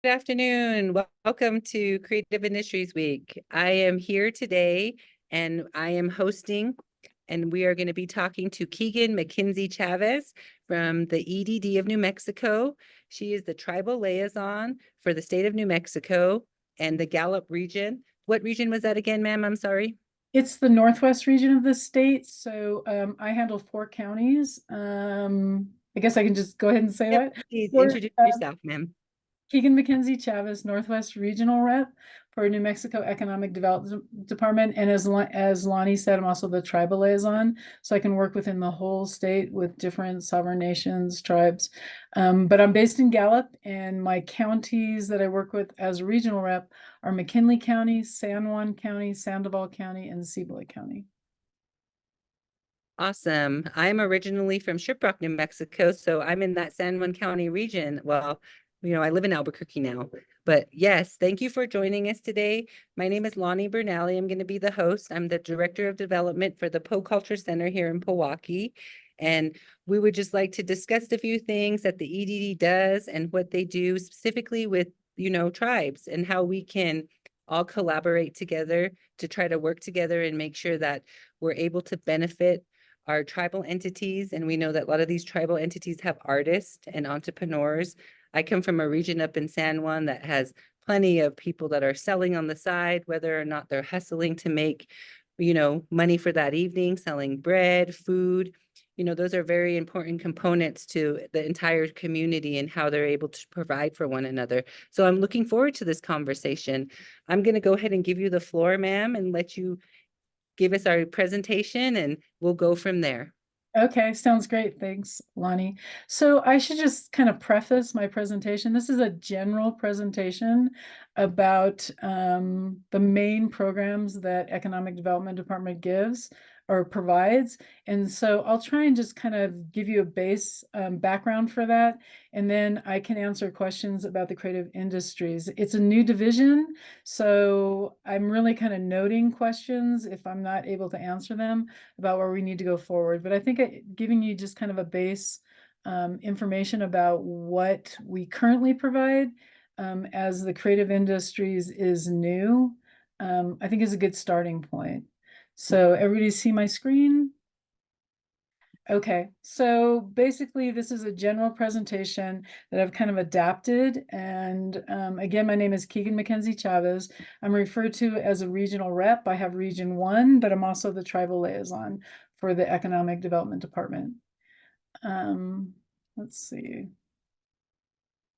Good afternoon. Welcome to Creative Industries Week. I am here today and I am hosting, and we are going to be talking to Keegan Mackenzie-Chavez from the EDD of New Mexico. She is the Tribal Liaison for the state of New Mexico and the Gallup region. What region was that again, ma'am? I'm sorry. It's the northwest region of the state, so I handle 4 counties. I guess I can just go ahead and say Yep, what. please Four, introduce yourself, ma'am. Keegan Mackenzie-Chavez, Northwest Regional Rep for New Mexico Economic Development Department. And as Loni said, I'm also the tribal liaison. So I can work within the whole state with different sovereign nations, tribes. But I'm based in Gallup, and my counties that I work with as a regional rep are McKinley County, San Juan County, Sandoval County, and Cibola County. Awesome. I'm originally from Shiprock, New Mexico, so I'm in that San Juan County region. Well, I live in Albuquerque now. But yes, thank you for joining us today. My name is Loni Bernally. I'm going to be the host. I'm the Director of Development for the Poeh Cultural Center here in Milwaukee. And we would just like to discuss a few things that the EDD does and what they do specifically with, tribes and how we can all collaborate together to try to work together and make sure that we're able to benefit our tribal entities. And we know that a lot of these tribal entities have artists and entrepreneurs. I come from a region up in San Juan that has plenty of people that are selling on the side, whether or not they're hustling to make, money for that evening, selling bread, food. Those are very important components to the entire community and how they're able to provide for one another. So I'm looking forward to this conversation. I'm going to go ahead and give you the floor, ma'am, and let you give us our presentation and we'll go from there. Okay, sounds great. Thanks, Lonnie. So I should just kind of preface my presentation. This is a general presentation about the main programs that Economic Development Department gives or provides. And so I'll try and just kind of give you a base background for that. And then I can answer questions about the creative industries. It's a new division, so I'm really kind of noting questions if I'm not able to answer them about where we need to go forward. But I think giving you just kind of a base information about what we currently provide as the creative industries is new, I think is a good starting point. So everybody see my screen? Okay, so basically this is a general presentation that I've kind of adapted. And again, my name is Keegan Mackenzie-Chavez. I'm referred to as a regional rep. I have Region 1, but I'm also the tribal liaison for the Economic Development Department. Let's see.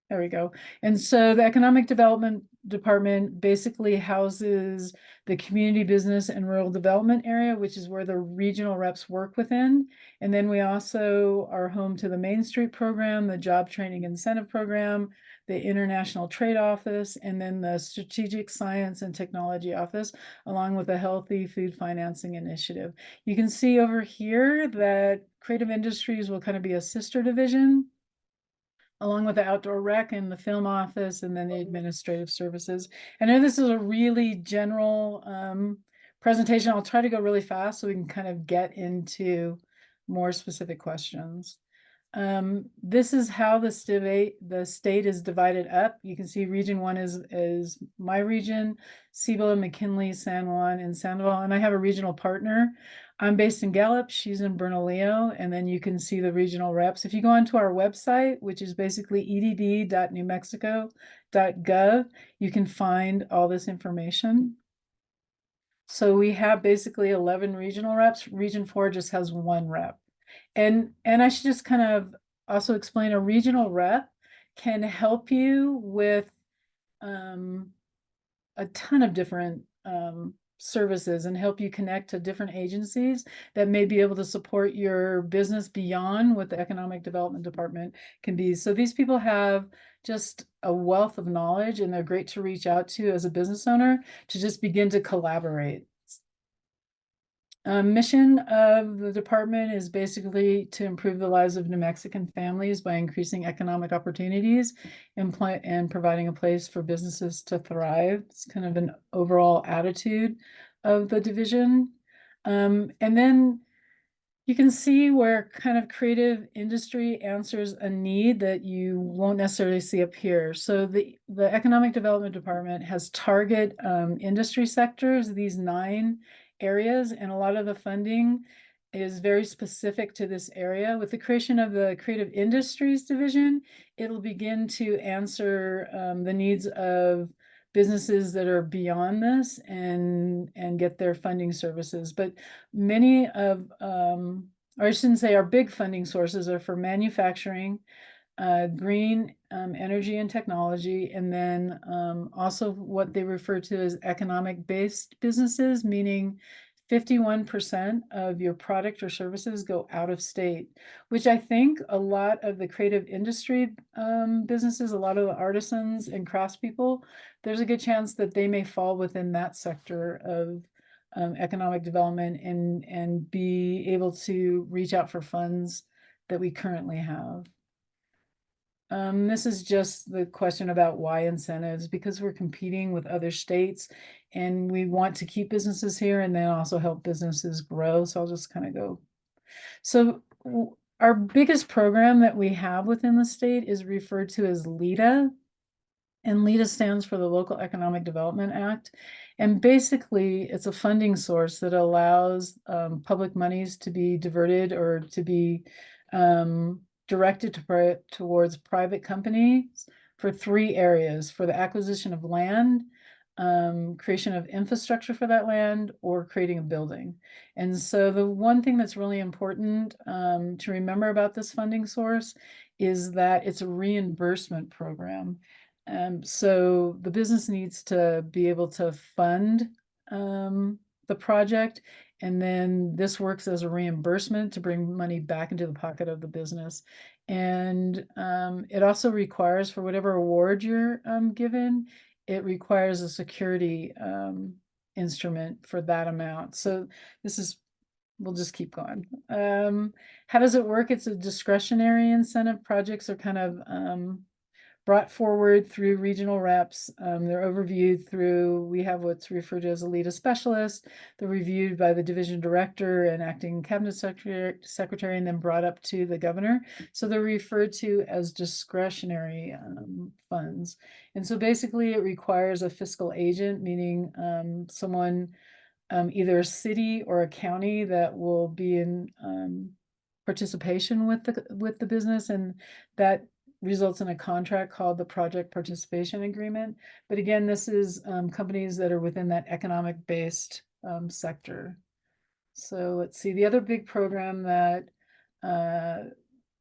There we go. And so the Economic Development Department basically houses the community business and rural development area, which is where the regional reps work within. And then we also are home to the Main Street program, the Job Training Incentive Program, the International Trade Office, and then the Strategic Science and Technology Office, along with the Healthy Food Financing Initiative. You can see over here that Creative Industries will kind of be a sister division, along with the outdoor rec and the film office, and then the administrative services. I know this is a really general presentation. I'll try to go really fast so we can kind of get into more specific questions. This is how the state is divided up. You can see Region 1 is my region, Cibola, McKinley, San Juan, and Sandoval, and I have a regional partner. I'm based in Gallup, she's in Bernalillo, and then you can see the regional reps. If you go onto our website, which is basically edd.newmexico.gov, you can find all this information. So we have basically 11 regional reps. Region 4 just has 1 rep. And I should just kind of also explain, a regional rep can help you with a ton of different services and help you connect to different agencies that may be able to support your business beyond what the Economic Development Department can be. So these people have just a wealth of knowledge, and they're great to reach out to as a business owner to just begin to collaborate. Mission of the department is basically to improve the lives of New Mexican families by increasing economic opportunities and providing a place for businesses to thrive. It's kind of an overall attitude of the division. And then You can see where kind of creative industry answers a need that you won't necessarily see up here. So the Economic Development Department has target industry sectors, these 9 areas, and a lot of the funding is very specific to this area. With the creation of the Creative Industries Division, it'll begin to answer the needs of businesses that are beyond this and get their funding services. But many of, or I shouldn't say our big funding sources are for manufacturing, green energy and technology, and then also what they refer to as economic-based businesses, meaning 51% of your product or services go out of state, which I think a lot of the creative industry businesses, a lot of the artisans and craftspeople, there's a good chance that they may fall within that sector of economic development and be able to reach out for funds that we currently have. This is just the question about why incentives, because we're competing with other states and we want to keep businesses here and then also help businesses grow. So I'll just kind of go. So our biggest program that we have within the state is referred to as LEDA. And LEDA stands for the Local Economic Development Act. And basically, it's a funding source that allows public monies to be diverted or to be directed towards private companies for 3 areas: for the acquisition of land, creation of infrastructure for that land, or creating a building. And so the one thing that's really important to remember about this funding source is that it's a reimbursement program. So the business needs to be able to fund the project, and then this works as a reimbursement to bring money back into the pocket of the business. And it also requires, for whatever award you're given, it requires a security instrument for that amount. So this is, we'll just keep going. How does it work? It's a discretionary incentive. Projects are kind of brought forward through regional reps. They're overviewed through, we have what's referred to as a LEDA specialist. They're reviewed by the division director and acting cabinet secretary, and then brought up to the governor. So they're referred to as discretionary funds. And so basically it requires a fiscal agent, meaning someone, either a city or a county, that will be in participation with the business, and that results in a contract called the Project Participation Agreement. But again, this is companies that are within that economic-based sector. So let's see, the other big program that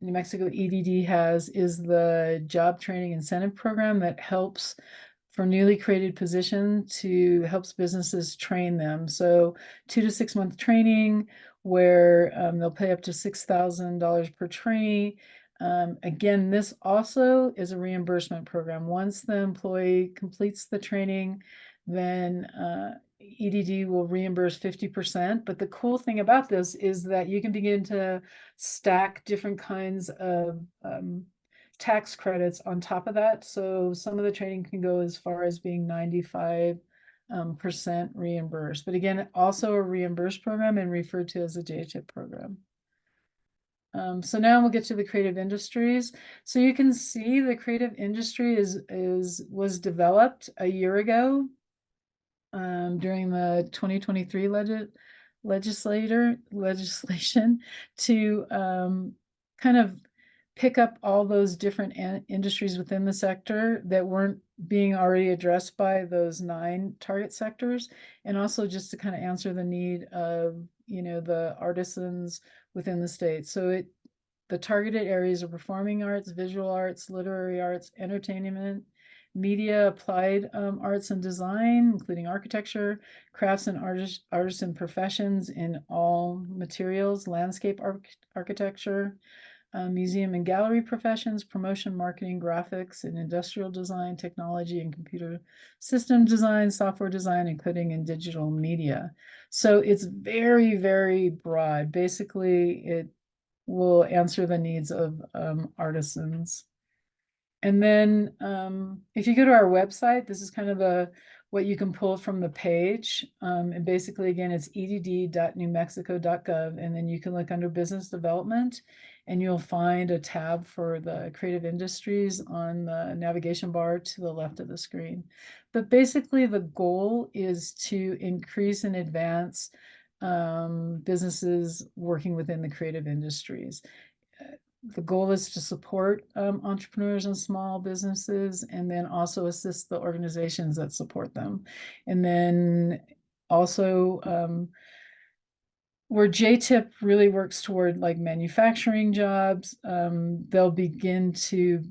New Mexico EDD has is the Job Training Incentive Program that helps for newly created position to helps businesses train them. So 2 to 6 month training where they'll pay up to $6,000 per trainee. Again, this also is a reimbursement program. Once the employee completes the training, then EDD will reimburse 50%. But the cool thing about this is that you can begin to stack different kinds of tax credits on top of that. So some of the training can go as far as being 95% reimbursed. But again, also a reimbursed program and referred to as a JHIP program. So now we'll get to the creative industries. So you can see the creative industry was developed a year ago during the 2023 legislation to kind of pick up all those different industries within the sector that weren't being already addressed by those 9 target sectors, and also just to kind of answer the need of, you know, the artisans within the state. So the targeted areas are performing arts, visual arts, literary arts, entertainment, media, applied arts and design, including architecture, crafts and artisan professions in all materials, landscape architecture, museum and gallery professions, promotion, marketing, graphics, and industrial design, technology and computer system design, software design, including in digital media. So it's very, very broad. Basically, it will answer the needs of artisans. And then if you go to our website, this is kind of the what you can pull from the page. And basically, again, it's edd.newmexico.gov, and then you can look under business development, and you'll find a tab for the creative industries on the navigation bar to the left of the screen. But basically, the goal is to increase and advance businesses working within the creative industries. The goal is to support entrepreneurs and small businesses, and then also assist the organizations that support them. And then also where JTIP really works toward like manufacturing jobs, they'll begin to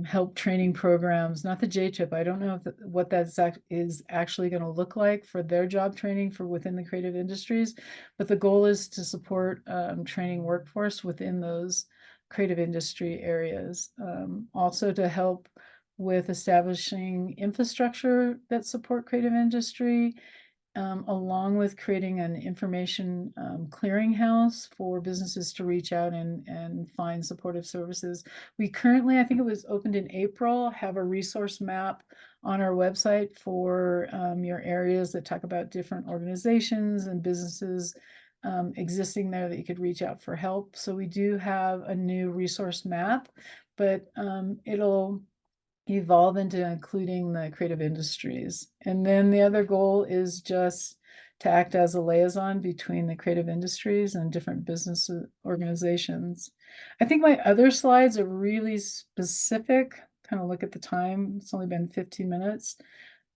help training programs, not the JTIP. I don't know what that is actually going to look like for their job training for within the creative industries, but the goal is to support training workforce within those creative industry areas. Also to help with establishing infrastructure that support creative industry, along with creating an information clearinghouse for businesses to reach out and find supportive services. We currently, I think it was opened in April, have a resource map on our website for your areas that talk about different organizations and businesses existing there that you could reach out for help. So we do have a new resource map, but it'll evolve into including the creative industries. And then the other goal is just to act as a liaison between the creative industries and different business organizations. I think my other slides are really specific. Kind of look at the time. It's only been 15 minutes.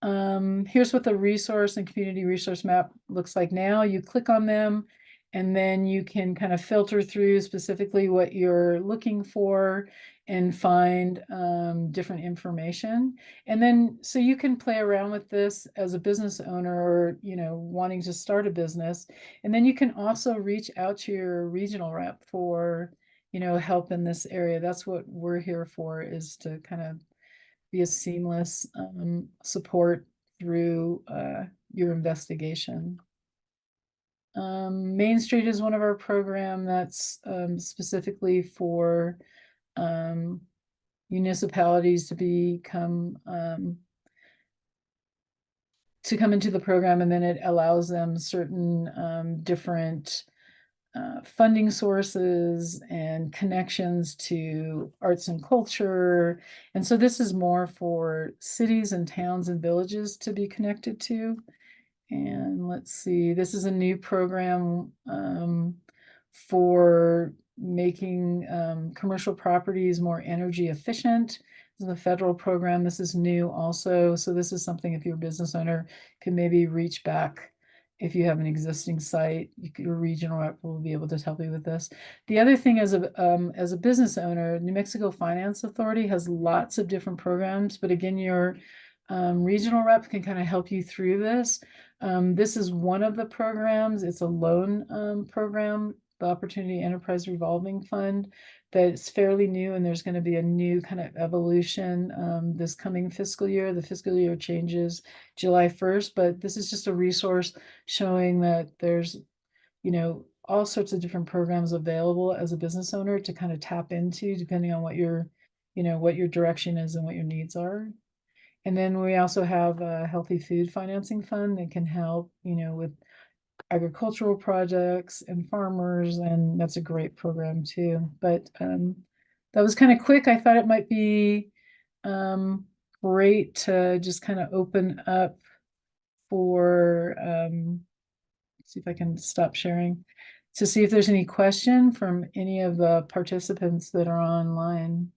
Here's what the resource and community resource map looks like now. You click on them, and then you can kind of filter through specifically what you're looking for and find different information. And then, so you can play around with this as a business owner or, wanting to start a business. And then you can also reach out to your regional rep for, help in this area. That's what we're here for, is to kind of be a seamless support through your investigation. Main Street is one of our program that's specifically for municipalities to come into the program, and then it allows them certain different funding sources and connections to arts and culture. And so this is more for cities and towns and villages to be connected to. And let's see, this is a new program for making commercial properties more energy efficient. This is a federal program. This is new also. So this is something, if you're a business owner, can maybe reach back. If you have an existing site, your regional rep will be able to help you with this. The other thing, as a business owner, New Mexico Finance Authority has lots of different programs, but again, your regional rep can kind of help you through this. This is one of the programs. It's a loan program, the Opportunity Enterprise Revolving Fund, that's fairly new, and there's going to be a new kind of evolution this coming fiscal year. The fiscal year changes July 1st, but this is just a resource showing that there's, all sorts of different programs available as a business owner to kind of tap into, depending on what your direction is and what your needs are. And then we also have a healthy food financing fund that can help, with agricultural projects and farmers, and that's a great program too. But that was kind of quick. I thought it might be great to just kind of open up for, see if I can stop sharing, to see if there's any question from any of the participants that are online.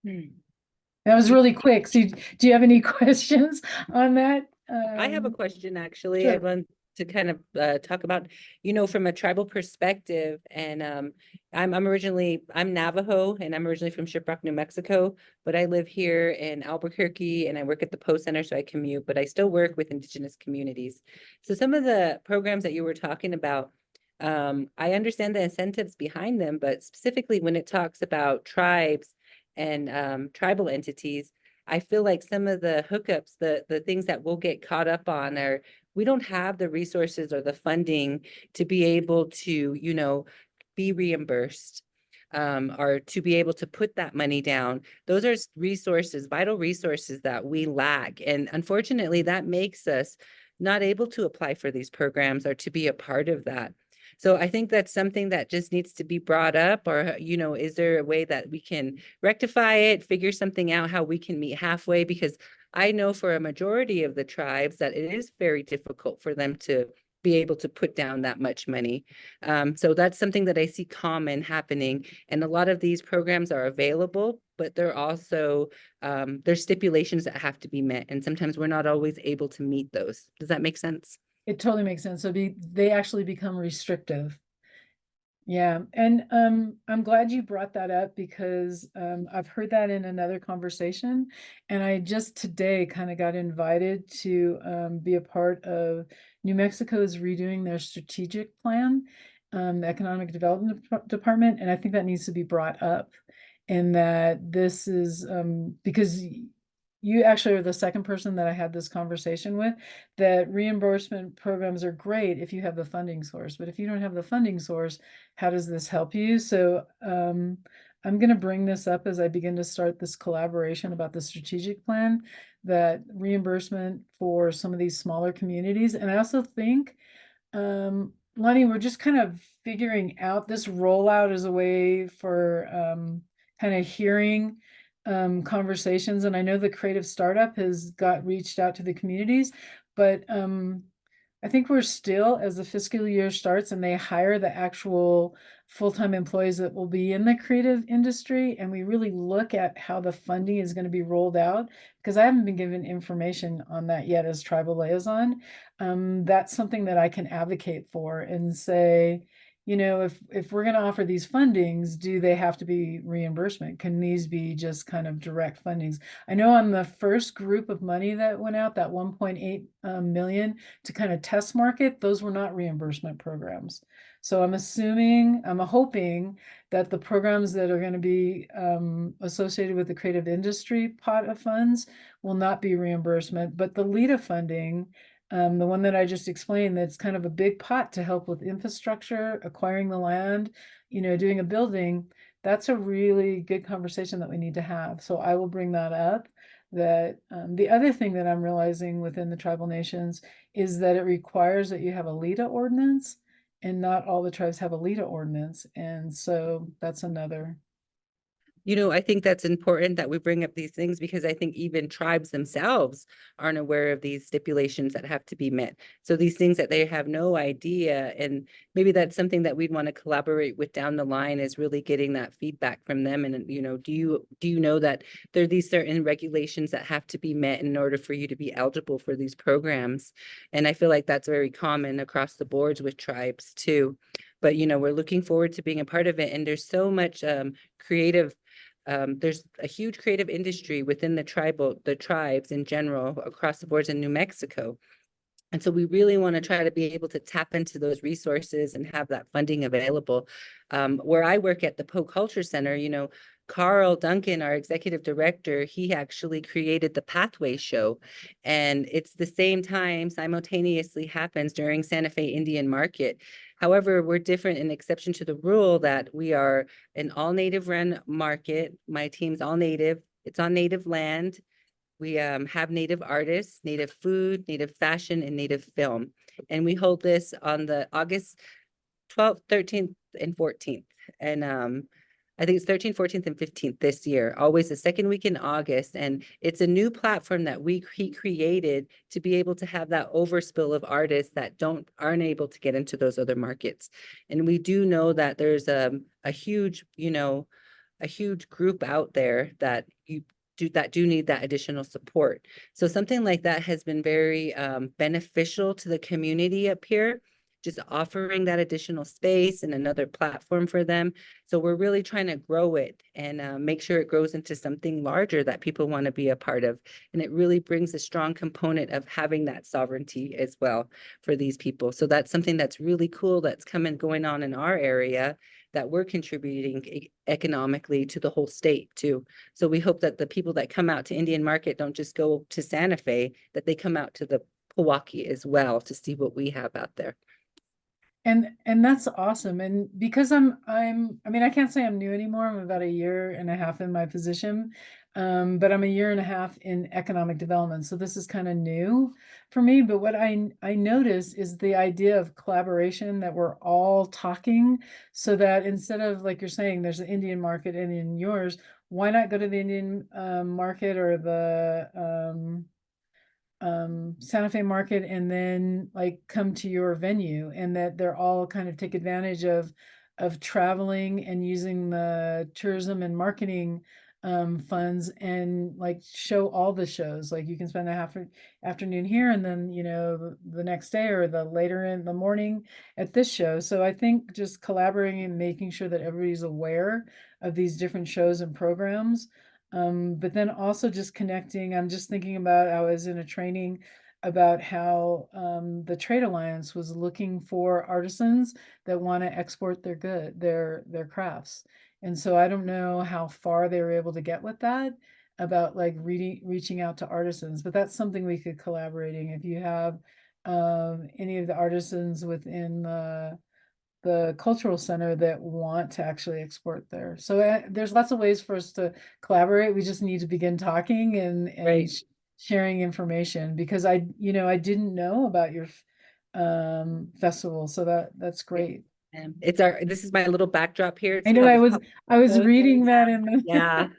That was really quick. So do you have any questions on that? I have a question, actually. Sure. I'd want to kind of talk about, from a tribal perspective. And I'm Navajo, and I'm originally from Shiprock, New Mexico, but I live here in Albuquerque, and I work at the Poeh Center, so I commute, but I still work with Indigenous communities. So some of the programs that you were talking about, I understand the incentives behind them, but specifically when it talks about tribes and tribal entities, I feel like some of the hookups, the things that we'll get caught up on, are we don't have the resources or the funding to be able to, be reimbursed. are to be able to put that money down. Those are resources, vital resources that we lack. And unfortunately, that makes us not able to apply for these programs or to be a part of that. So I think that's something that just needs to be brought up, or, is there a way that we can rectify it, figure something out, how we can meet halfway? Because I know for a majority of the tribes that it is very difficult for them to be able to put down that much money. So that's something that I see common happening. And a lot of these programs are available, but they're also, there's stipulations that have to be met. And sometimes we're not always able to meet those. Does that make sense? It totally makes sense. So they actually become restrictive. Yeah, and I'm glad you brought that up because I've heard that in another conversation, and I just today kind of got invited to be a part of New Mexico's redoing their strategic plan, the Economic Development Department, and I think that needs to be brought up, and that this is because you actually are the second person that I had this conversation with, that reimbursement programs are great if you have the funding source, but if you don't have the funding source, how does this help you? So I'm going to bring this up as I begin to start this collaboration about the strategic plan, that reimbursement for some of these smaller communities. And I also think, Loni, we're just kind of figuring out this rollout as a way for kind of hearing conversations. And I know the Creative Startup has reached out to the communities, but I think we're still, as the fiscal year starts and they hire the actual full-time employees that will be in the creative industry, and we really look at how the funding is going to be rolled out, because I haven't been given information on that yet as tribal liaison. That's something that I can advocate for and say, if we're going to offer these fundings, do they have to be reimbursement? Can these be just kind of direct fundings? I know on the first group of money that went out, that 1.8 million to kind of test market, those were not reimbursement programs. So I'm hoping that the programs that are going to be associated with the creative industry pot of funds will not be reimbursement, but the LEDA funding, the one that I just explained, that's kind of a big pot to help with infrastructure, acquiring the land, doing a building. That's a really good conversation that we need to have. So I will bring that up. That the other thing that I'm realizing within the tribal nations is that it requires that you have a LEDA ordinance, and not all the tribes have a LEDA ordinance. And so that's another. I think that's important that we bring up these things, because I think even tribes themselves aren't aware of these stipulations that have to be met. So these things that they have no idea, and maybe that's something that we'd want to collaborate with down the line, is really getting that feedback from them. And, do you know that there are these certain regulations that have to be met in order for you to be eligible for these programs? And I feel like that's very common across the boards with tribes too. But, we're looking forward to being a part of it. And there's so much creative, there's a huge creative industry within the tribes in general across the boards in New Mexico. And so we really want to try to be able to tap into those resources and have that funding available. Where I work at the Poeh Cultural Center, Carl Duncan, our executive director, he actually created the Pathway Show. And it's the same time simultaneously happens during Santa Fe Indian Market. However, we're different in exception to the rule that we are an all native run market. My team's all native. It's on native land. We have native artists, native food, native fashion, and native film. And we hold this on the August 12th, 13th, and 14th. And I think it's 13th, 14th, and 15th this year, always the second week in August. And it's a new platform that he created to be able to have that overspill of artists that aren't able to get into those other markets. And we do know that there's a huge, a huge group out there that do need that additional support. So something like that has been very beneficial to the community up here, just offering that additional space and another platform for them. So we're really trying to grow it and make sure it grows into something larger that people want to be a part of. And it really brings a strong component of having that sovereignty as well for these people. So that's something that's really cool that's going on in our area, that we're contributing economically to the whole state too. So we hope that the people that come out to Indian Market don't just go to Santa Fe, that they come out to the Pewaukee as well to see what we have out there. And that's awesome. And because I mean, I can't say I'm new anymore. I'm about a year and a half in my position. But I'm a year and a half in economic development. So this is kind of new for me. But what I notice is the idea of collaboration, that we're all talking, so that instead of, like you're saying, there's an Indian market and in yours, why not go to the Indian market or the Santa Fe market and then like come to your venue, and that they're all kind of take advantage of traveling and using the tourism and marketing funds, and like show all the shows. Like you can spend the afternoon here, and then the next day or the later in the morning at this show. So I think just collaborating and making sure that everybody's aware of these different shows and programs. But then also just connecting, I'm just thinking about, I was in a training about how the Trade Alliance was looking for artisans that want to export their crafts. And so I don't know how far they were able to get with that, about like reaching out to artisans, but that's something we could collaborating. If you have any of the artisans within the cultural center that want to actually export there. So there's lots of ways for us to collaborate. We just need to begin talking and Right. sharing information, because I didn't know about your festival. So that's great. This is my little backdrop here. It's I know called I the was Pueblos I was that we reading that have. in the Yeah.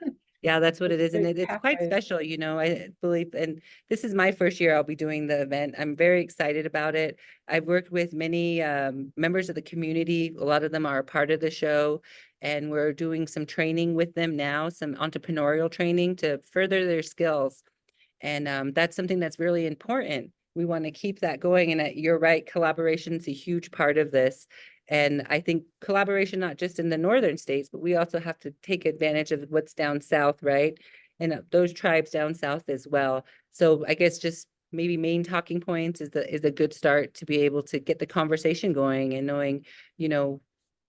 Yeah, that's what it's it is. And great it's quite pathways. special, I believe. And this is my first year I'll be doing the event. I'm very excited about it. I've worked with many members of the community. A lot of them are a part of the show. And we're doing some training with them now, some entrepreneurial training to further their skills. And that's something that's really important. We want to keep that going. And you're right, collaboration is a huge part of this. And I think collaboration, not just in the northern states, but we also have to take advantage of what's down south, right? And those tribes down south as well. So I guess just maybe main talking points is a good start to be able to get the conversation going and knowing, you know,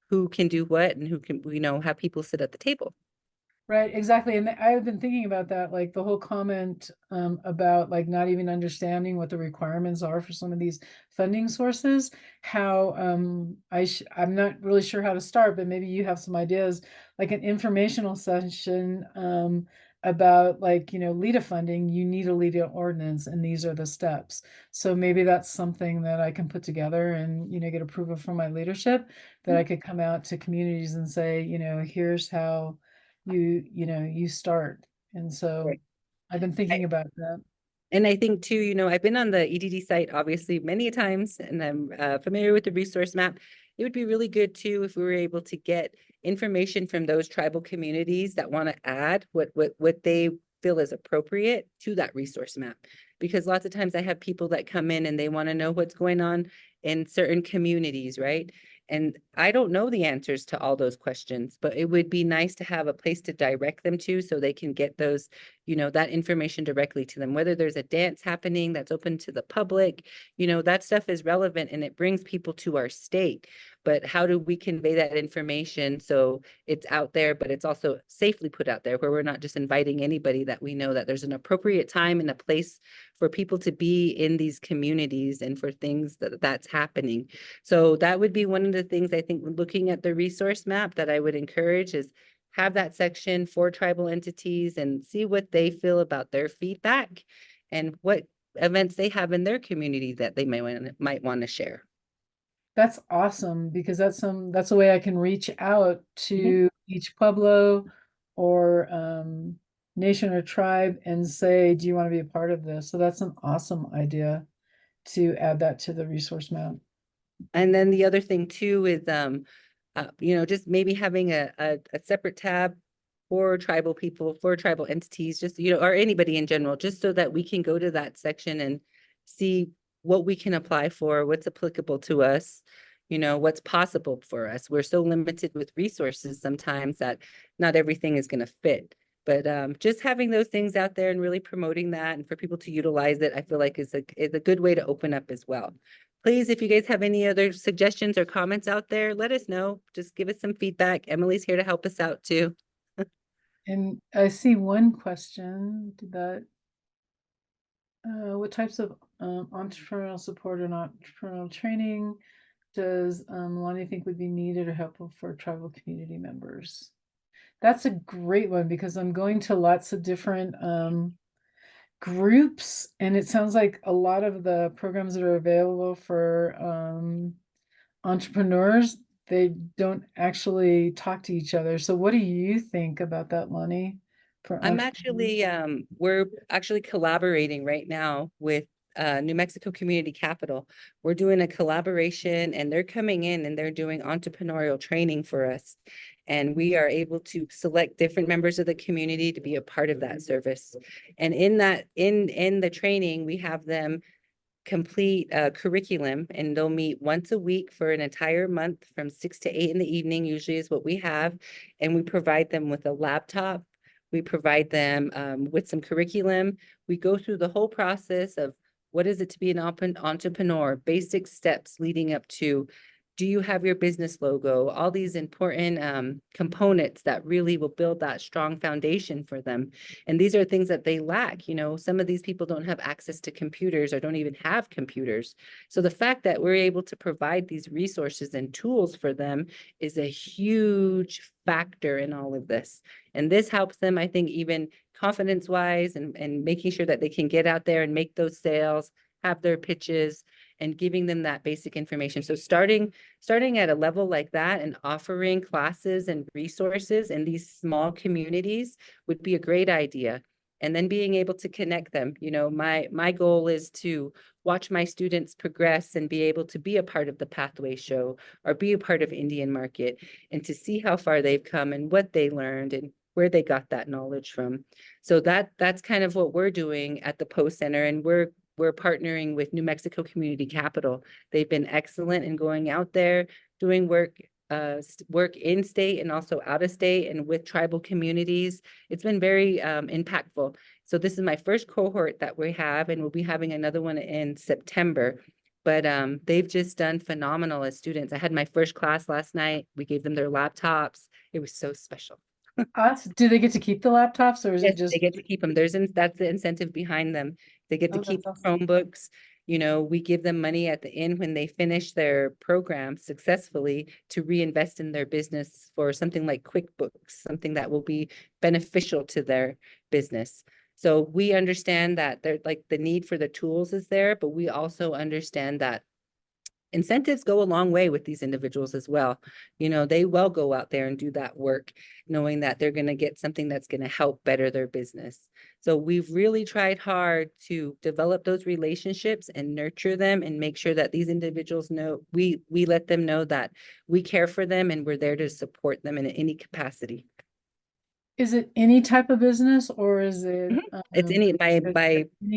who can do what and who can, have people sit at the table. Right, exactly. And I've been thinking about that, like the whole comment about like not even understanding what the requirements are for some of these funding sources, how I'm not really sure how to start, but maybe you have some ideas, like an informational session about like, LEDA funding, you need a LEDA ordinance and these are the steps. So maybe that's something that I can put together and, get approval from my leadership, that I could come out to communities and say, here's how you start. And so Right. I've been thinking about that. And I think too, I've been on the EDD site obviously many times, and I'm familiar with the resource map. It would be really good too if we were able to get information from those tribal communities that want to add what they feel is appropriate to that resource map. Because lots of times I have people that come in and they want to know what's going on in certain communities, right? And I don't know the answers to all those questions, but it would be nice to have a place to direct them to so they can get those, that information directly to them. Whether there's a dance happening that's open to the public, that stuff is relevant and it brings people to our state. But how do we convey that information so it's out there, but it's also safely put out there, where we're not just inviting anybody, that we know that there's an appropriate time and a place for people to be in these communities and for things that's happening. So that would be one of the things I think, looking at the resource map, that I would encourage is have that section for tribal entities and see what they feel about their feedback and what events they have in their community that they might want to share. That's awesome, because that's a way I can reach out Mhm. to each pueblo or nation or tribe and say, do you want to be a part of this? So that's an awesome idea to add that to the resource map. And then the other thing too is, just maybe having a separate tab for tribal people, for tribal entities, just, or anybody in general, just so that we can go to that section and see what we can apply for, what's applicable to us, what's possible for us. We're so limited with resources sometimes that not everything is going to fit. But just having those things out there and really promoting that and for people to utilize it, I feel like is a good way to open up as well. Please, if you guys have any other suggestions or comments out there, let us know. Just give us some feedback. Emily's here to help us out too. And I see one question that what types of entrepreneurial support and entrepreneurial training does Lonnie think would be needed or helpful for tribal community members? That's a great one because I'm going to lots of different groups, and it sounds like a lot of the programs that are available for entrepreneurs, they don't actually talk to each other. So what do you think about that, Lonnie? For I'm entrepreneurs? actually, we're actually collaborating right now with New Mexico Community Capital. We're doing a collaboration and they're coming in and they're doing entrepreneurial training for us. And we are able to select different members of the community to be a part of that service. And in that, in the training, we have them complete curriculum and they'll meet once a week for an entire month from 6 to 8 in the evening, usually is what we have. And we provide them with a laptop. We provide them with some curriculum. We go through the whole process of what is it to be an entrepreneur, basic steps leading up to, do you have your business logo? All these important components that really will build that strong foundation for them. And these are things that they lack. You know, some of these people don't have access to computers or don't even have computers. So the fact that we're able to provide these resources and tools for them is a huge factor in all of this. And this helps them, I think, even confidence-wise and making sure that they can get out there and make those sales, have their pitches, and giving them that basic information. So starting at a level like that and offering classes and resources in these small communities would be a great idea. And then being able to connect them. You know, my goal is to watch my students progress and be able to be a part of the Pathway Show or be a part of Indian Market and to see how far they've come and what they learned and where they got that knowledge from. So that's kind of what we're doing at the Poeh Center, and we're partnering with New Mexico Community Capital. They've been excellent in going out there, doing work in state and also out of state and with tribal communities. It's been very impactful. So this is my first cohort that we have, and we'll be having another one in September. But they've just done phenomenal as students. I had my first class last night. We gave them their laptops. It was so special. Do they get to keep the laptops or is Yes, it just? they get to keep them. That's the incentive behind them. They get to Oh, keep that's awesome. Chromebooks. You know, we give them money at the end when they finish their program successfully to reinvest in their business for something like QuickBooks, something that will be beneficial to their business. So we understand that they're like the need for the tools is there, but we also understand that incentives go a long way with these individuals as well. You know, they will go out there and do that work, knowing that they're going to get something that's going to help better their business. So we've really tried hard to develop those relationships and nurture them and make sure that these individuals know, we let them know that we care for them and we're there to support them in any capacity. Is it any type of business or is it It's any any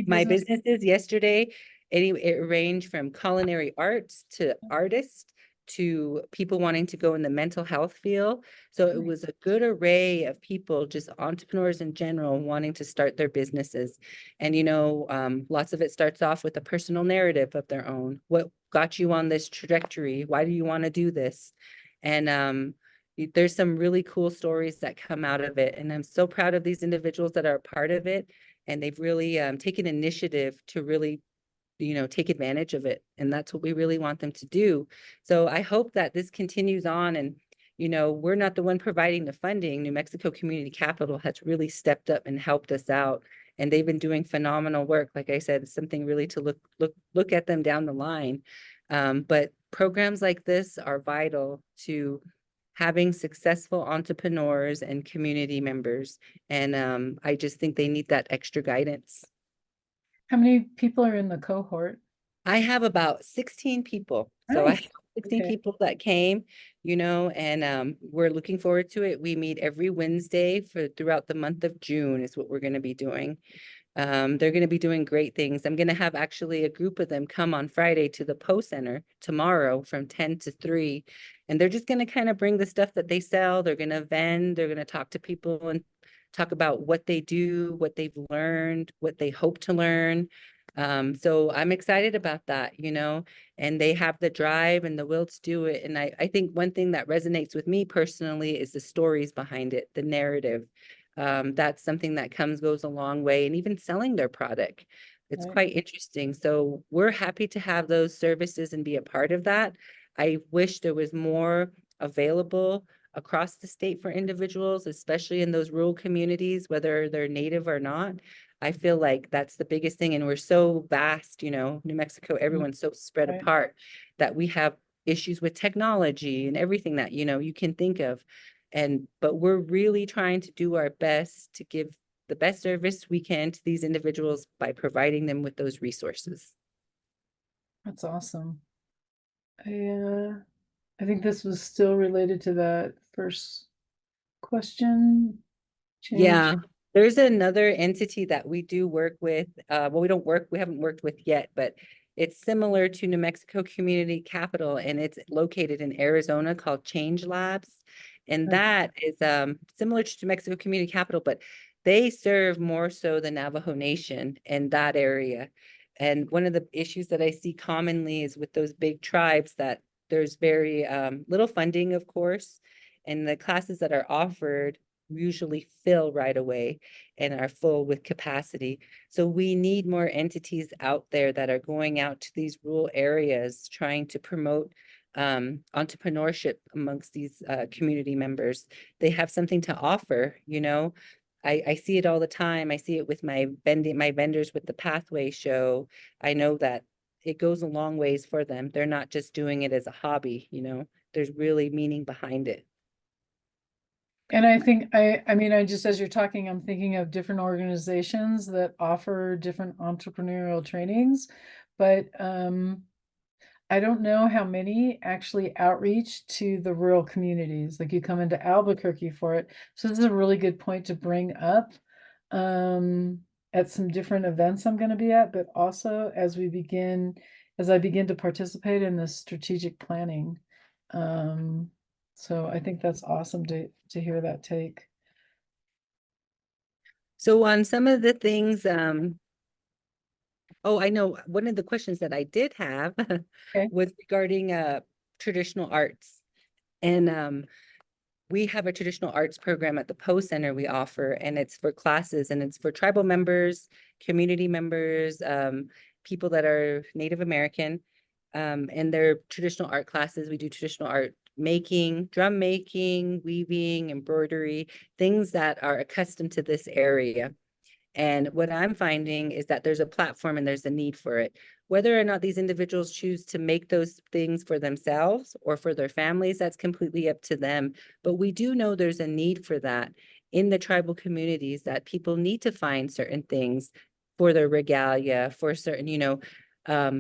my business? businesses yesterday, it ranged from culinary arts to artists to people wanting to go in the mental health field. So it was a good array of people, just entrepreneurs in general, wanting to start their businesses. And you know, lots of it starts off with a personal narrative of their own. What got you on this trajectory? Why do you want to do this? And there's some really cool stories that come out of it. And I'm so proud of these individuals that are a part of it. And they've really taken initiative to really, you know, take advantage of it. And that's what we really want them to do. So I hope that this continues on. And, you know, we're not the one providing the funding. New Mexico Community Capital has really stepped up and helped us out. And they've been doing phenomenal work. Like I said, it's something really to look at them down the line. But programs like this are vital to having successful entrepreneurs and community members. And I just think they need that extra guidance. How many people are in the cohort? I have about 16 people. So I Nice. have 16 Okay. people that came, you know, and we're looking forward to it. We meet every Wednesday throughout the month of June is what we're going to be doing. They're going to be doing great things. I'm going to have actually a group of them come on Friday to the Poeh Center tomorrow from 10 to 3. And they're just going to kind of bring the stuff that they sell. They're going to vend. They're going to talk to people and talk about what they do, what they've learned, what they hope to learn. So I'm excited about that, you know, and they have the drive and the will to do it. And I think one thing that resonates with me personally is the stories behind it, the narrative. That's something that goes a long way, and even selling their product. It's Right. quite interesting. So we're happy to have those services and be a part of that. I wish there was more available across the state for individuals, especially in those rural communities, whether they're native or not. I feel like that's the biggest thing. And we're so vast, you know, New Mexico, everyone's so spread Right. apart that we have issues with technology and everything that, you know, you can think of. But we're really trying to do our best to give the best service we can to these individuals by providing them with those resources. That's awesome. I think this was still related to that first question. Change. Yeah, there's another entity that we do work with. Well, we haven't worked with yet, but it's similar to New Mexico Community Capital, and it's located in Arizona called Change Labs. And Okay. that is similar to New Mexico Community Capital, but they serve more so the Navajo Nation in that area. And one of the issues that I see commonly is with those big tribes that there's very little funding, of course, and the classes that are offered usually fill right away and are full with capacity. So we need more entities out there that are going out to these rural areas trying to promote entrepreneurship amongst these community members. They have something to offer, you know. I see it all the time. I see it with my vendors with the Pathway show. I know that it goes a long ways for them. They're not just doing it as a hobby, you know. There's really meaning behind it. And I think I mean, I just, as you're talking, I'm thinking of different organizations that offer different entrepreneurial trainings, but I don't know how many actually outreach to the rural communities. Like you come into Albuquerque for it. So this is a really good point to bring up um, at some different events I'm going to be at, but also as I begin to participate in this strategic planning. Um, so I think that's awesome to hear that take. So on some of the things, oh, I know one of the questions that I did have Okay. was regarding traditional arts. And we have a traditional arts program at the Poeh Center we offer, and it's for classes and it's for tribal members, community members, people that are Native American. And their traditional art classes. We do traditional art making, drum making, weaving, embroidery, things that are accustomed to this area. And what I'm finding is that there's a platform and there's a need for it. Whether or not these individuals choose to make those things for themselves or for their families, that's completely up to them. But we do know there's a need for that in the tribal communities, that people need to find certain things for their regalia, for certain, you know,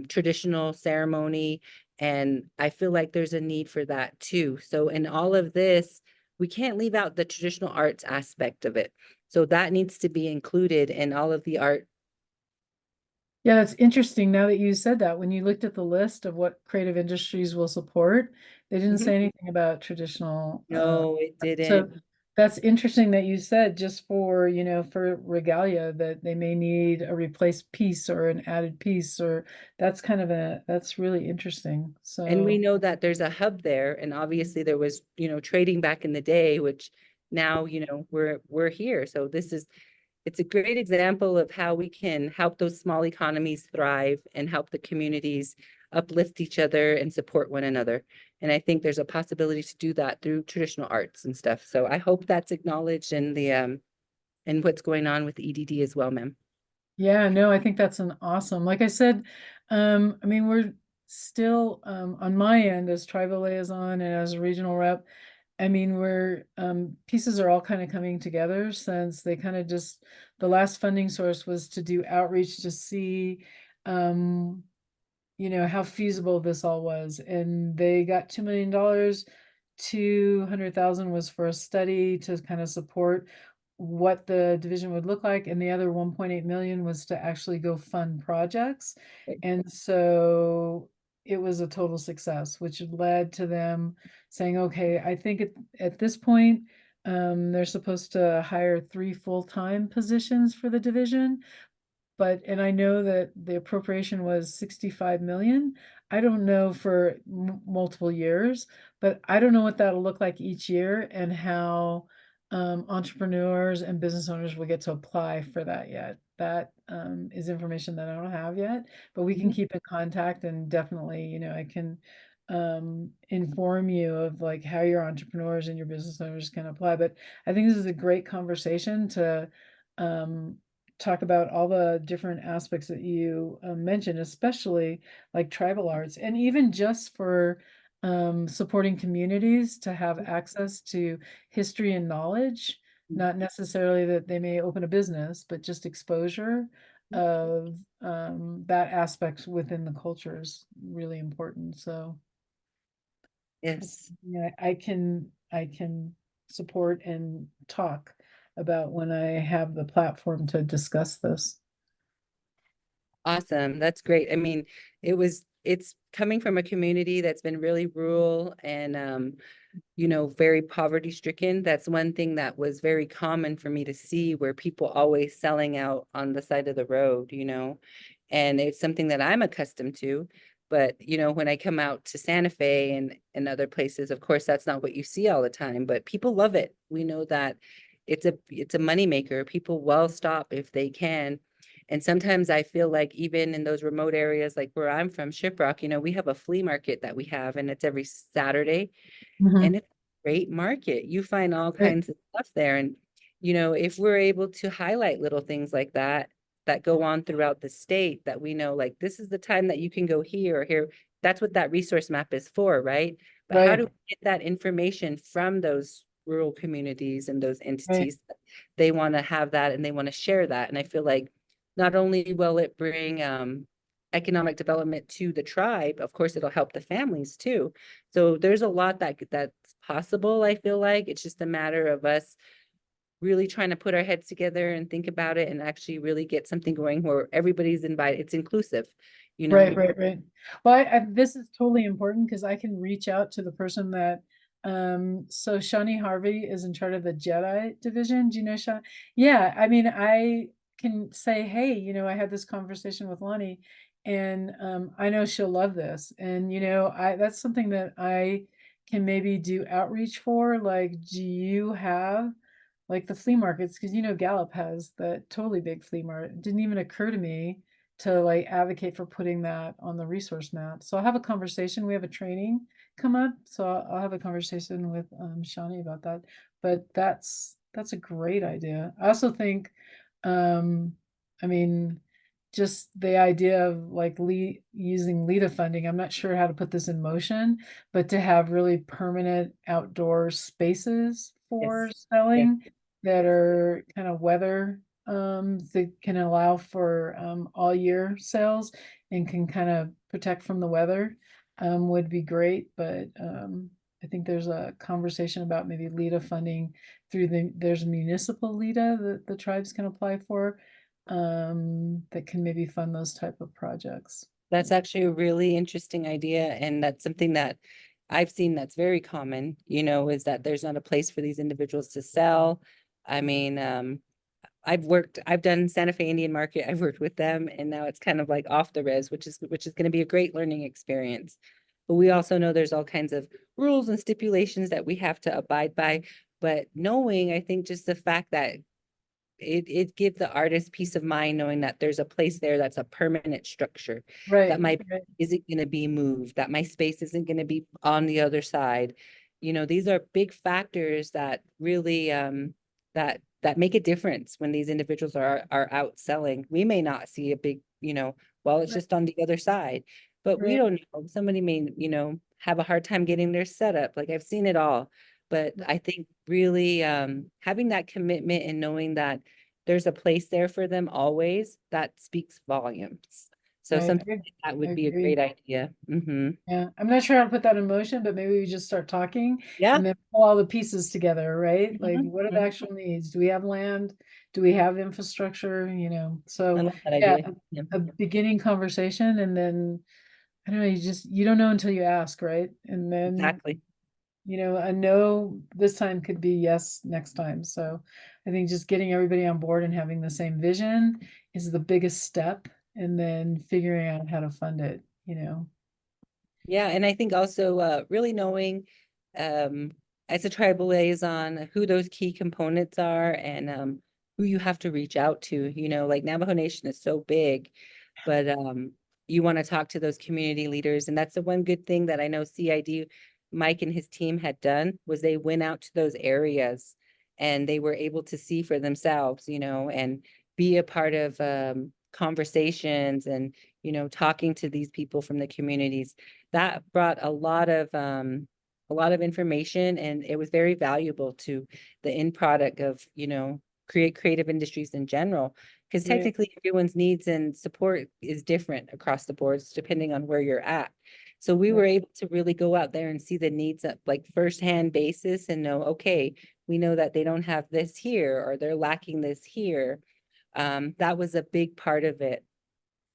traditional ceremony. And I feel like there's a need for that too. So in all of this, we can't leave out the traditional arts aspect of it. So that needs to be included in all of the art. Yeah, that's interesting. Now that you said that, when you looked at the list of what creative industries will support, they didn't Mhm. say anything about traditional. No, it So didn't. that's interesting that you said just for, for regalia that they may need a replaced piece or an added piece, or that's really interesting. And we So know that there's a hub there, and obviously there was, you know, trading back in the day, which now, you know, we're here. So it's a great example of how we can help those small economies thrive and help the communities uplift each other and support one another. And I think there's a possibility to do that through traditional arts and stuff. So I hope that's acknowledged in the and what's going on with EDD as well, ma'am. yeah, no, I think that's an awesome, like I said, I mean, we're still on my end as tribal liaison and as a regional rep. I mean, we're pieces are all kind of coming together since they kind of just the last funding source was to do outreach to see um how feasible this all was. And they got $2 million. 200,000 was for a study to kind of support what the division would look like, and the other 1.8 million was to actually go fund projects. And so it was a total success, which led to them saying, okay, I think at this point, they're supposed to hire 3 full-time positions for the division. And I know that the appropriation was 65 million. I don't know for multiple years, but I don't know what that'll look like each year and how entrepreneurs and business owners will get to apply for that yet. That is information that I don't have yet, but we can Mhm. keep in contact, and definitely, I can inform you of like how your entrepreneurs and your business owners can apply. But I think this is a great conversation to talk about all the different aspects that you mentioned, especially like tribal arts, and even just for supporting communities to have access to history and knowledge, not necessarily that they may open a business, but just exposure of that aspect within the culture is really important. So Yes. yeah, I can support and talk about when I have the platform to discuss this. Awesome. That's great. I mean, it's coming from a community that's been really rural and very poverty stricken. That's one thing that was very common for me to see, where people always selling out on the side of the road. And it's something that I'm accustomed to. But, when I come out to Santa Fe and other places, of course, that's not what you see all the time, but people love it. We know that it's a moneymaker. People will stop if they can. And sometimes I feel like even in those remote areas, like where I'm from, Shiprock, we have a flea market that we have, and it's every Saturday, Mhm. and it's a great market. You find all Right, kinds of stuff there. And, if we're able to highlight little things like that go on throughout the state, that we know, like, this is the time that you can go here or here. That's what that resource map is for, right? But how do right, we get that information from those rural communities and those right, entities? They want to have that and they want to share that. And I feel like not only will it bring economic development to the tribe, of course, it'll help the families too. So there's a lot that's possible, I feel like. It's just a matter of us really trying to put our heads together and think about it and actually really get something going where everybody's invited. It's inclusive, you right, know? right, right. Well, this is totally important because I can reach out to the person that, so Shawnee Harvey is in charge of the Jedi division. Do you know Shawn? Yeah, I mean, I can say, hey, I had this conversation with Lonnie, and I know she'll love this. And that's something that I can maybe do outreach for. Like, do you have like the flea markets? Because Gallup has that totally big flea market. It didn't even occur to me to like advocate for putting that on the resource map. So I'll have a conversation. We have a training come up, so I'll have a conversation with Shawnee about that. But that's a great idea. I also think, um, I mean, just the idea of like using LEDA funding. I'm not sure how to put this in motion, but to have really permanent outdoor spaces for Yes. Yes. selling that are kind of weather that can allow for all year sales and can kind of protect from the weather would be great. But I think there's a conversation about maybe LEDA funding there's municipal LEDA that the tribes can apply for that can maybe fund those type of projects. That's actually a really interesting idea. And that's something that I've seen that's very common, is that there's not a place for these individuals to sell. I mean, I've done Santa Fe Indian Market. I've worked with them, and now it's kind of like off the res, which is going to be a great learning experience. But we also know there's all kinds of rules and stipulations that we have to abide by. But knowing, I think just the fact that it gives the artist peace of mind knowing that there's a place there that's a permanent structure, that Right, my right, isn't going to be moved, that my space isn't going to be on the other side. These are big factors that really that make a difference when these individuals are out selling. We may not see a big, well, it's right, just on the other side, but we right, don't know. Somebody may, have a hard time getting their setup. Like, I've seen it all. But I think really having that commitment and knowing that there's a place there for them always, that speaks volumes. So right. something like that I would be a agree. great idea. Yeah, I'm not sure how to put that in motion, but maybe we just start talking Yeah. and then pull all the pieces together, right? Like, Mhm, what are the mhm. actual needs? Do we have land? Do we have infrastructure? I So love that yeah, idea. Yeah, a beginning conversation, and then I don't know, you don't know until you ask, right? And then, exactly. a no this time could be yes next time. So I think just getting everybody on board and having the same vision is the biggest step, and then figuring out how to fund it. Yeah, and I think also really knowing um, as a tribal liaison who those key components are and who you have to reach out to. Like Navajo Nation is so big, but you want to talk to those community leaders. And that's the one good thing that I know CID, Mike and his team had done, was they went out to those areas and they were able to see for themselves, and be a part of conversations and, talking to these people from the communities. That brought a lot of information, and it was very valuable to the end product of, creative industries in general, because Right, technically everyone's needs and support is different across the boards depending on where you're at. So we were right, able to really go out there and see the needs at like firsthand basis and know, okay, we know that they don't have this here or they're lacking this here. That was a big part of it.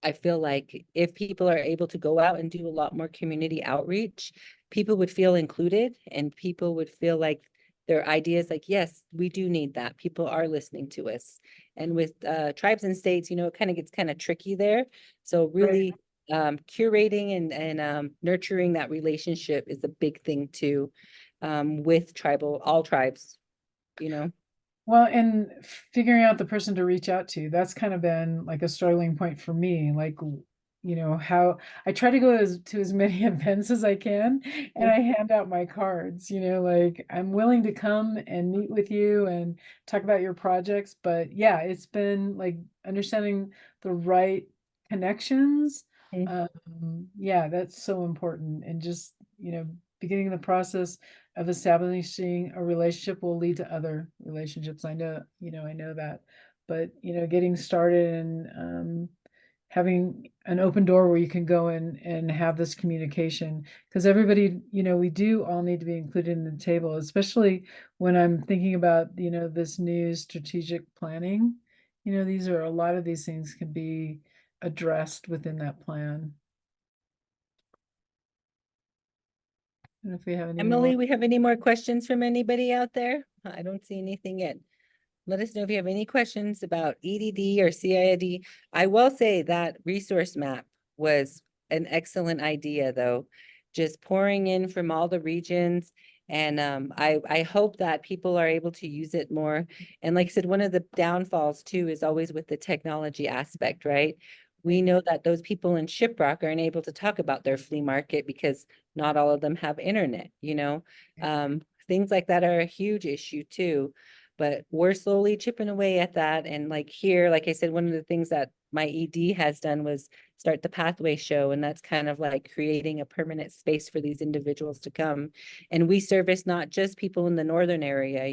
I feel like if people are able to go out and do a lot more community outreach, people would feel included and people would feel like their ideas, like, yes, we do need that. People are listening to us. And with tribes and states, it kind of gets kind of tricky there. So right. really curating and nurturing that relationship is a big thing too, with all tribes, you know. Well, and figuring out the person to reach out to, that's kind of been like a struggling point for me. Like, how I try to go to as many events as I can, and I hand out my cards, like I'm willing to come and meet with you and talk about your projects. But yeah, it's been like understanding the right connections. Mhm. Yeah, that's so important. And just, beginning the process of establishing a relationship will lead to other relationships. I know that. But, getting started and having an open door where you can go and have this communication, because everybody, we do all need to be included in the table, especially when I'm thinking about, this new strategic planning. A lot of these things can be addressed within that plan. And if we have any more. Emily, we have any more questions from anybody out there? I don't see anything yet. Let us know if you have any questions about EDD or CID. I will say that resource map was an excellent idea, though. Just pouring in from all the regions. And I hope that people are able to use it more. And like I said, one of the downfalls too is always with the technology aspect, right? We know that those people in Shiprock aren't able to talk about their flea market because not all of them have internet. Things like that are a huge issue too. But we're slowly chipping away at that. And like here, like I said, one of the things that my ED has done was start the Pathway Show. And that's kind of like creating a permanent space for these individuals to come. And we service not just people in the northern area.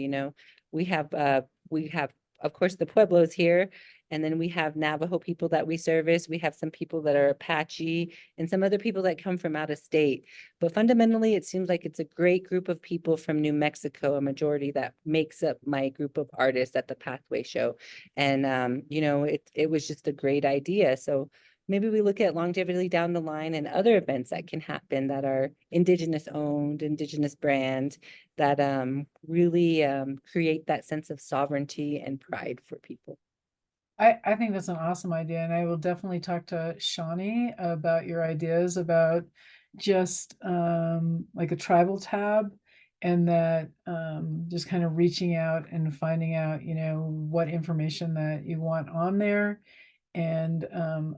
We have, of course, the Pueblos here. And then we have Navajo people that we service. We have some people that are Apache and some other people that come from out of state. But fundamentally, it seems like it's a great group of people from New Mexico, a majority that makes up my group of artists at the Pathway Show. And it was just a great idea. So maybe we look at longevity down the line and other events that can happen that are Indigenous owned, Indigenous brand, that really create that sense of sovereignty and pride for people. I think that's an awesome idea, and I will definitely talk to Shawnee about your ideas about just like a tribal tab, and that just kind of reaching out and finding out, what information that you want on there, and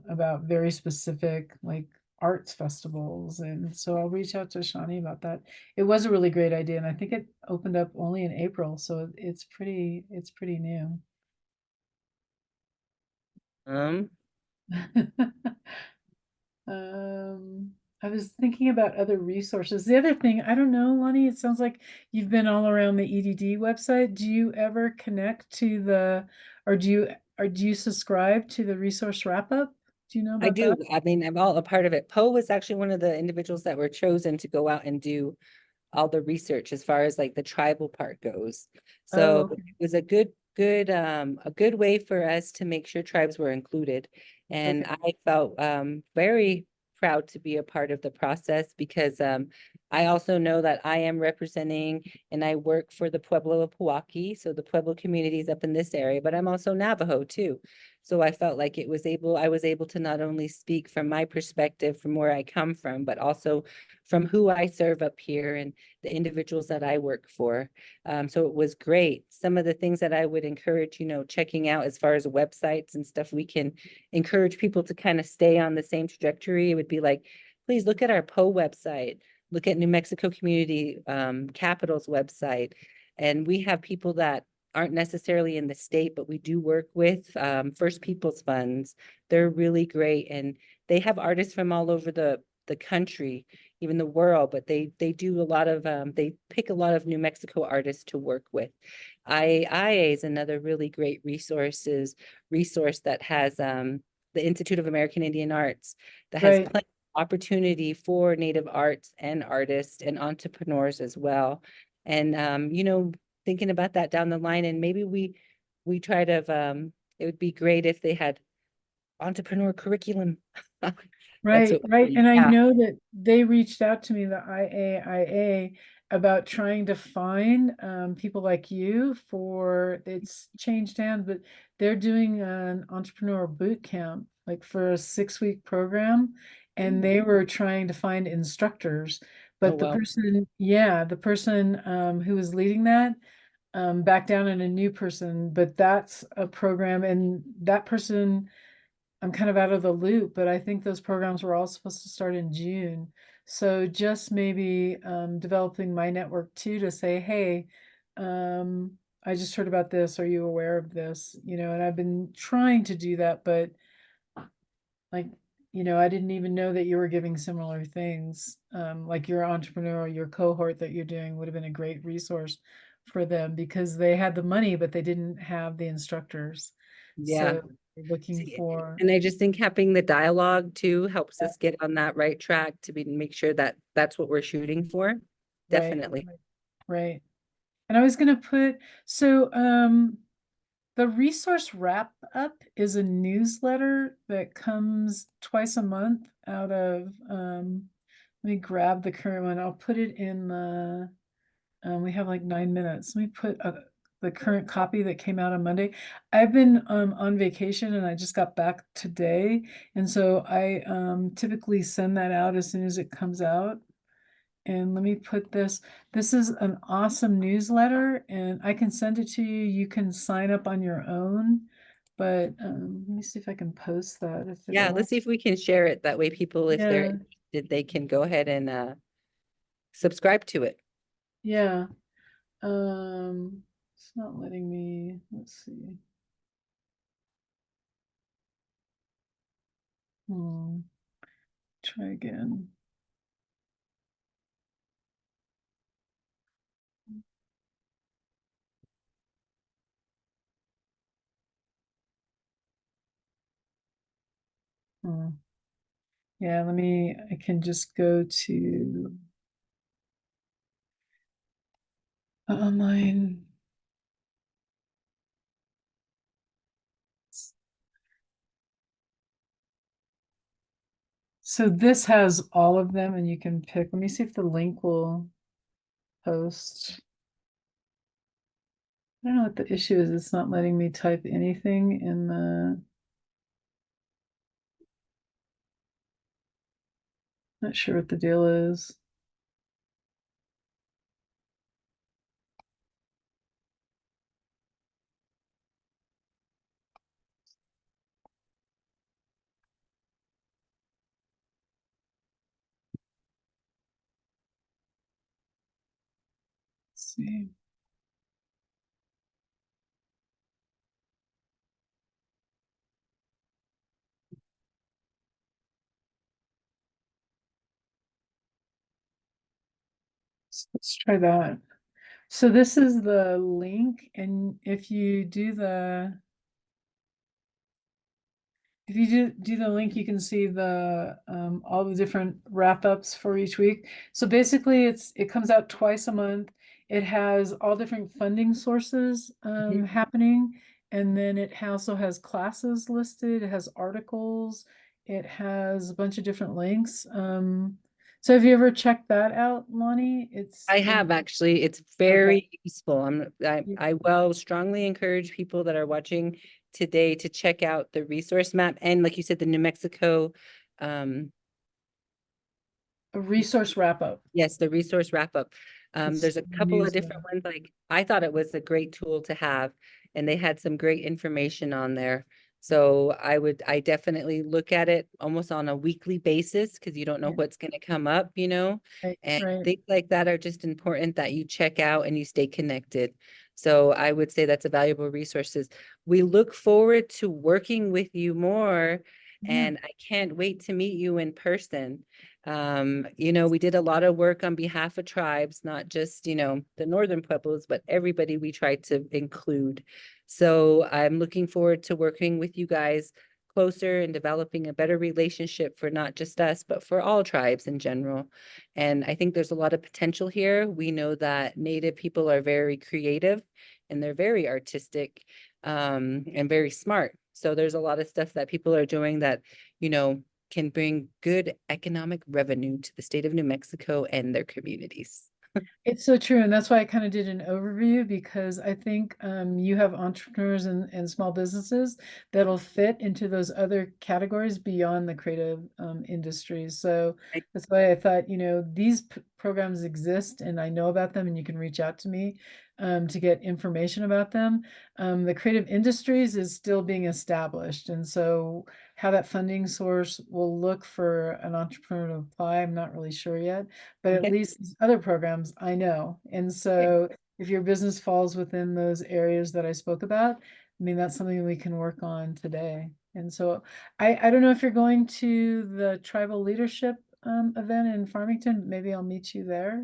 about very specific like arts festivals. And so I'll reach out to Shawnee about that. It was a really great idea, and I think it opened up only in April, so it's pretty new. Um, Um, I was thinking about other resources. The other thing, I don't know, Lonnie, it sounds like you've been all around the EDD website. Do you ever connect to or do you subscribe to the resource wrap up? Do you know I about do. that? I mean, I'm all a part of it. Poe was actually one of the individuals that were chosen to go out and do all the research as far as like the tribal part goes. Oh, So it okay. was a good way for us to make sure tribes were included. And Okay. I felt very proud to be a part of the process because I also know that I am representing and I work for the Pueblo of Pewaukee, so the Pueblo communities up in this area, but I'm also Navajo too. So I felt like I was able to not only speak from my perspective from where I come from, but also from who I serve up here and the individuals that I work for. So it was great. Some of the things that I would encourage, checking out as far as websites and stuff, we can encourage people to kind of stay on the same trajectory. It would be like, please look at our Poeh website, look at New Mexico Community Capital's website. And we have people that aren't necessarily in the state, but we do work with First Peoples Funds. They're really great. And they have artists from all over the country, even the world, but they do a lot of, they pick a lot of New Mexico artists to work with. IAIA is another really great resource that has the Institute of American Indian Arts that has Right. plenty opportunity for Native arts and artists and entrepreneurs as well. And thinking about that down the line, and maybe we try to it would be great if they had entrepreneur curriculum. That's Right, what right. And I yeah. know that they reached out to me, the IAIA, about trying to find people like you for, it's changed hands, but they're doing an entrepreneur boot camp, like for a 6-week program. And they were trying to find instructors. Oh But the well. person, yeah, the person who was leading that backed down on a new person. But that's a program, and that person, I'm kind of out of the loop, but I think those programs were all supposed to start in June. So just maybe developing my network too, to say, hey, I just heard about this. Are you aware of this? And I've been trying to do that, but like, I didn't even know that you were giving similar things. Like your entrepreneur, your cohort that you're doing would have been a great resource for them, because they had the money, but they didn't have the instructors. Yeah. So they're looking See, for. and I just think having the dialogue too helps Yeah. us get on that right track to make sure that that's what we're shooting for. Right, Definitely. right. And I was gonna put, so the resource wrap up is a newsletter that comes twice a month out of let me grab the current one. I'll put it in the we have like 9 minutes. Let me put the current copy that came out on Monday. I've been on vacation and I just got back today. And so I typically send that out as soon as it comes out. And let me put this. This is an awesome newsletter, and I can send it to you. You can sign up on your own. But let me see if I can post that if Yeah, it'll. let's see if we can share it. That way people, if they're Yeah, interested, they can go ahead and subscribe to it. yeah. It's not letting me. Let's see. Hmm. Try again. Hmm. Yeah, I can just go to online. So this has all of them and you can pick. Let me see if the link will post. I don't know what the issue is. It's not letting me type anything in the. Not sure what the deal is. Let's see. So let's try that. So this is the link, and if you do the link, you can see the all the different wrap-ups for each week. So basically it comes out twice a month. It has all different funding sources Mhm. happening, and then it also has classes listed, it has articles, it has a bunch of different links. So have you ever checked that out, Lonnie? I have actually. It's Okay. very useful. I will strongly encourage people that are watching today to check out the resource map and, like you said, the New Mexico, um, A resource wrap up. yes, the resource wrap up. It's There's a couple of different newsletter. ones. Like I thought it was a great tool to have, and they had some great information on there. So I definitely look at it almost on a weekly basis because you don't know Yeah, what's going to come up, you know, right, and right. things like that are just important that you check out and you stay connected. So I would say that's a valuable resources. We look forward to working with you more, Yeah. and I can't wait to meet you in person. You know, we did a lot of work on behalf of tribes, not just, you know, the northern pueblos, but everybody we tried to include. So I'm looking forward to working with you guys closer and developing a better relationship for not just us, but for all tribes in general. And I think there's a lot of potential here. We know that Native people are very creative and they're very artistic, and very smart. So there's a lot of stuff that people are doing that, you know, can bring good economic revenue to the state of New Mexico and their communities. It's so true. And that's why I kind of did an overview because I think you have entrepreneurs and small businesses that'll fit into those other categories beyond the creative industries. So that's why I thought, these programs exist and I know about them and you can reach out to me to get information about them. The creative industries is still being established. And so how that funding source will look for an entrepreneur to apply, I'm not really sure yet, but at Okay. least these other programs I know. And so if your business falls within those areas that I spoke about, I mean, that's something we can work on today. And so I don't know if you're going to the tribal leadership event in Farmington. Maybe I'll meet you there.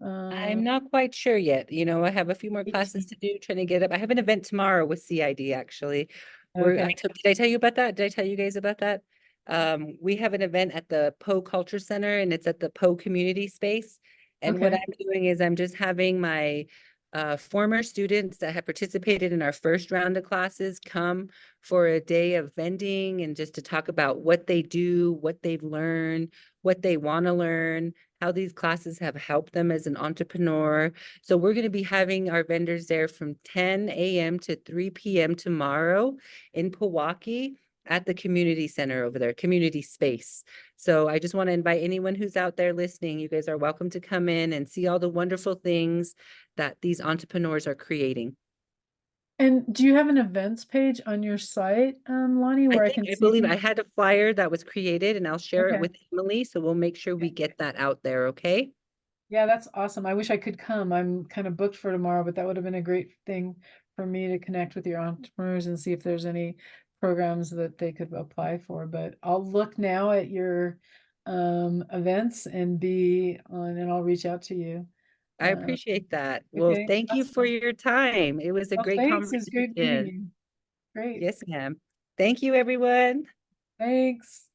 I'm not quite sure yet. You know, I have a few more classes 18. to do, trying to get up. I have an event tomorrow with CID actually. Okay. Did I tell you about that? Did I tell you guys about that? We have an event at the Poeh Cultural Center and it's at the Poeh community space. And what Okay. I'm doing is I'm just having my former students that have participated in our first round of classes come for a day of vending and just to talk about what they do, what they've learned, what they want to learn, how these classes have helped them as an entrepreneur. So we're going to be having our vendors there from 10 a.m. to 3 p.m. tomorrow in Pewaukee at the community center over there, community space. So I just want to invite anyone who's out there listening. You guys are welcome to come in and see all the wonderful things that these entrepreneurs are creating. And do you have an events page on your site, Lonnie, where I can I see believe I things? had a flyer that was created and I'll share it Okay. with Emily. So we'll make sure we get that out there. Okay. Yeah, that's awesome. I wish I could come. I'm kind of booked for tomorrow, but that would have been a great thing for me to connect with your entrepreneurs and see if there's any programs that they could apply for. But I'll look now at your events and be on, and I'll reach out to you. I Uh, appreciate that. Well, okay, thank you for awesome. your time. It was a Well, great thanks. It's great meeting conversation. you. Great. Yes, ma'am. Thank you, everyone. Thanks.